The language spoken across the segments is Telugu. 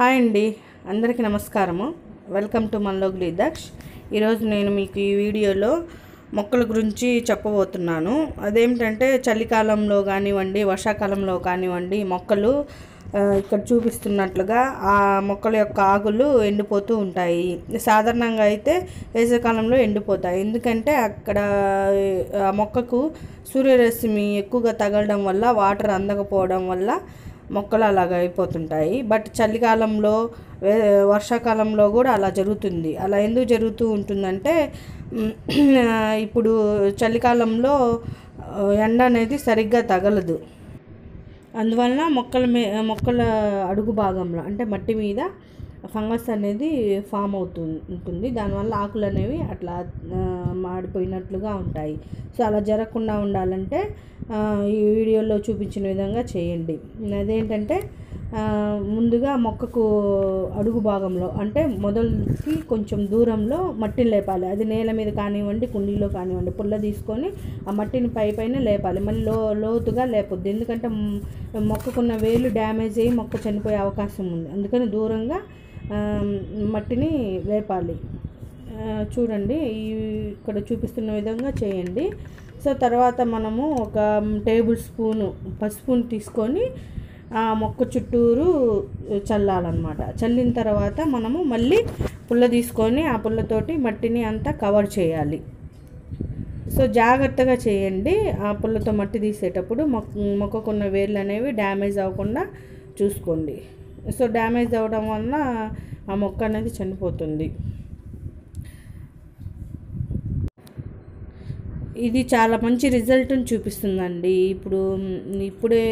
హాయ్ అండి, అందరికీ నమస్కారము. వెల్కమ్ టు మనలోగ్లి దక్ష్. ఈరోజు నేను మీకు ఈ వీడియోలో మొక్కల గురించి చెప్పబోతున్నాను. అదేమిటంటే చలికాలంలో కానివ్వండి, వర్షాకాలంలో కానివ్వండి, మొక్కలు ఇక్కడ చూపిస్తున్నట్లుగా ఆ మొక్కల యొక్క ఆకులు ఎండిపోతూ ఉంటాయి. సాధారణంగా అయితే వేసవికాలంలో ఎండిపోతాయి. ఎందుకంటే అక్కడ ఆ మొక్కకు సూర్యరశ్మి ఎక్కువగా తగలడం వల్ల, వాటర్ అందకపోవడం వల్ల మొక్కలు అలాగ అయిపోతుంటాయి. బట్ చలికాలంలో వర్షాకాలంలో కూడా అలా జరుగుతుంది. అలా ఎందుకు జరుగుతూ ఉంటుందంటే ఇప్పుడు చలికాలంలో ఎండ అనేది సరిగ్గా తగలదు. అందువలన మొక్కల అడుగు భాగంలో అంటే మట్టి మీద ఫంగస్ అనేది ఫామ్ ఉంటుంది. దానివల్ల ఆకులు అనేవి అట్లా మాడిపోయినట్లుగా ఉంటాయి. సో అలా జరగకుండా ఉండాలంటే ఈ వీడియోలో చూపించిన విధంగా చేయండి. అదేంటంటే ముందుగా మొక్కకు అడుగు భాగంలో అంటే మొదలుకి కొంచెం దూరంలో మట్టిని లేపాలి. అది నేల మీద కానివ్వండి, కుండీలో కానివ్వండి, పుల్ల తీసుకొని ఆ మట్టిని పైన లేపాలి. మళ్ళీ లోతుగా లేపొద్దు. ఎందుకంటే మొక్కకున్న వేలు డ్యామేజ్ అయ్యి మొక్క చనిపోయే అవకాశం ఉంది. అందుకని దూరంగా మట్టిని లేపాలి. చూడండి, ఇక్కడ చూపిస్తున్న విధంగా చేయండి. సో తర్వాత మనము ఒక టేబుల్ స్పూను పసుపుని తీసుకొని ఆ మొక్క చుట్టూరు చల్లాలన్నమాట. చల్లిన తర్వాత మనము మళ్ళీ పుల్ల తీసుకొని ఆ పుల్లతోటి మట్టిని అంతా కవర్ చేయాలి. సో జాగ్రత్తగా చేయండి. ఆ పుల్లతో మట్టి తీసేటప్పుడు మొక్కకున్న వేర్లు అనేవి డ్యామేజ్ అవ్వకుండా చూసుకోండి. సో డ్యామేజ్ అవ్వడం వలన ఆ మొక్క అనేది చనిపోతుంది. ఇది చాలా మంచి రిజల్ట్ని చూపిస్తుందండి. ఇప్పుడే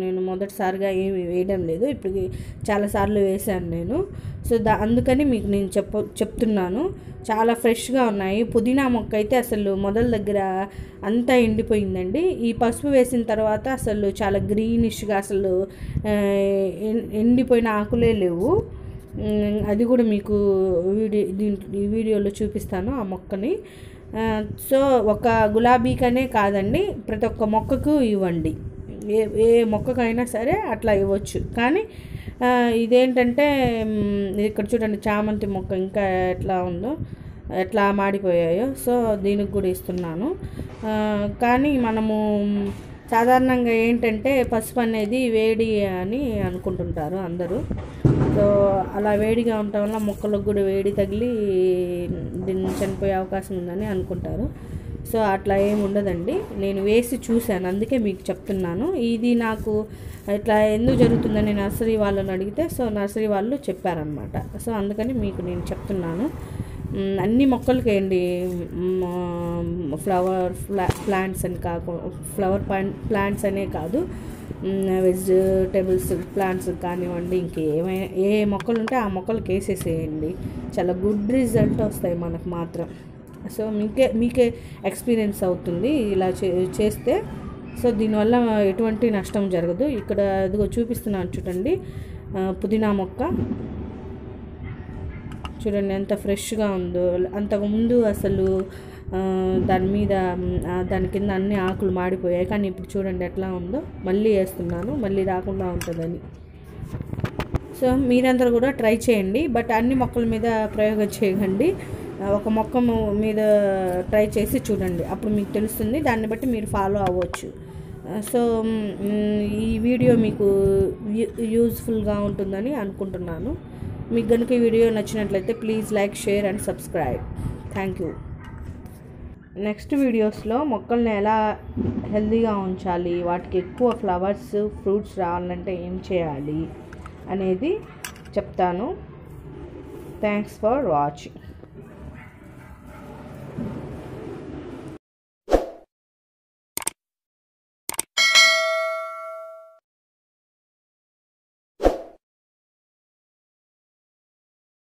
నేను మొదటిసారిగా ఏమి వేయడం లేదు. ఇప్పుడు చాలాసార్లు వేశాను నేను. సో అందుకని మీకు నేను చెప్తున్నాను. చాలా ఫ్రెష్గా ఉన్నాయి. పుదీనా మొక్క అయితే అసలు మొదల దగ్గర అంతా ఎండిపోయిందండి. ఈ పసుపు వేసిన తర్వాత అసలు చాలా గ్రీనిష్గా, అసలు ఎండిపోయిన ఆకులే లేవు. అది కూడా మీకు ఈ వీడియోలో చూపిస్తాను ఆ మొక్కని. సో ఒక గులాబీకనే కాదండి, ప్రతి ఒక్క మొక్కకు ఇవ్వండి. ఏ మొక్కకైనా సరే అట్లా ఇవ్వచ్చు. కానీ ఇదేంటంటే ఇక్కడ చూడండి, చామంతి మొక్క ఇంకా ఎట్లా మాడిపోయాయో. సో దీనికి కూడా ఇస్తున్నాను. కానీ మనము సాధారణంగా ఏంటంటే పసుపు అనేది వేడి అని అనుకుంటుంటారు అందరూ. సో అలా వేడిగా ఉండటం వల్ల మొక్కలకు కూడా వేడి తగిలి దీన్ని చనిపోయే అవకాశం ఉందని అనుకుంటారు. సో అట్లా ఏమి ఉండదండి. నేను వేసి చూశాను, అందుకే మీకు చెప్తున్నాను. ఇది నాకు ఇట్లా ఎందుకు జరుగుతుందని నర్సరీ వాళ్ళని అడిగితే నర్సరీ వాళ్ళు చెప్పారనమాట. సో అందుకని మీకు నేను చెప్తున్నాను. అన్ని మొక్కలకి వేయండి. ఫ్లవర్ ప్లాంట్స్ అని ఫ్లవర్ ప్లాంట్స్ అనే కాదు, వెజిటేబుల్స్ ప్లాంట్స్ కానివ్వండి, ఇంకేమైనా ఏ మొక్కలు ఉంటే ఆ మొక్కలకి వేసేసేయండి. చాలా గుడ్ రిజల్ట్ వస్తాయి మనకు మాత్రం. సో మీకే ఎక్స్పీరియన్స్ అవుతుంది ఇలా చేస్తే. సో దీనివల్ల ఎటువంటి నష్టం జరగదు. ఇక్కడ అదిగో చూపిస్తున్నాను చూడండి, పుదీనా మొక్క చూడండి ఎంత ఫ్రెష్గా ఉందో. అంతకుముందు అసలు దాని కింద అన్ని ఆకులు మాడిపోయాయి. కానీ ఇప్పుడు చూడండి ఎట్లా ఉందో. మళ్ళీ వేస్తున్నాను, మళ్ళీ రాకుండా ఉంటుందని. సో మీరందరూ కూడా ట్రై చేయండి. బట్ అన్ని మొక్కల మీద ప్రయోగం చేయకండి. ఒక మొక్క మీద ట్రై చేసి చూడండి, అప్పుడు మీకు తెలుస్తుంది. దాన్ని బట్టి మీరు ఫాలో అవ్వచ్చు. సో ఈ వీడియో మీకు యూజ్ఫుల్గా ఉంటుందని అనుకుంటున్నాను. మీకు కనుక ఈ వీడియో నచ్చినట్లయితే please like, share and subscribe. Thank you. Next వీడియోస్లో మొక్కల్ని ఎలా హెల్తీగా ఉంచాలి, వాటికి ఎక్కువ ఫ్లవర్స్, ఫ్రూట్స్ రావాలంటే ఏం చేయాలి అనేది చెప్తాను. Thanks for watching.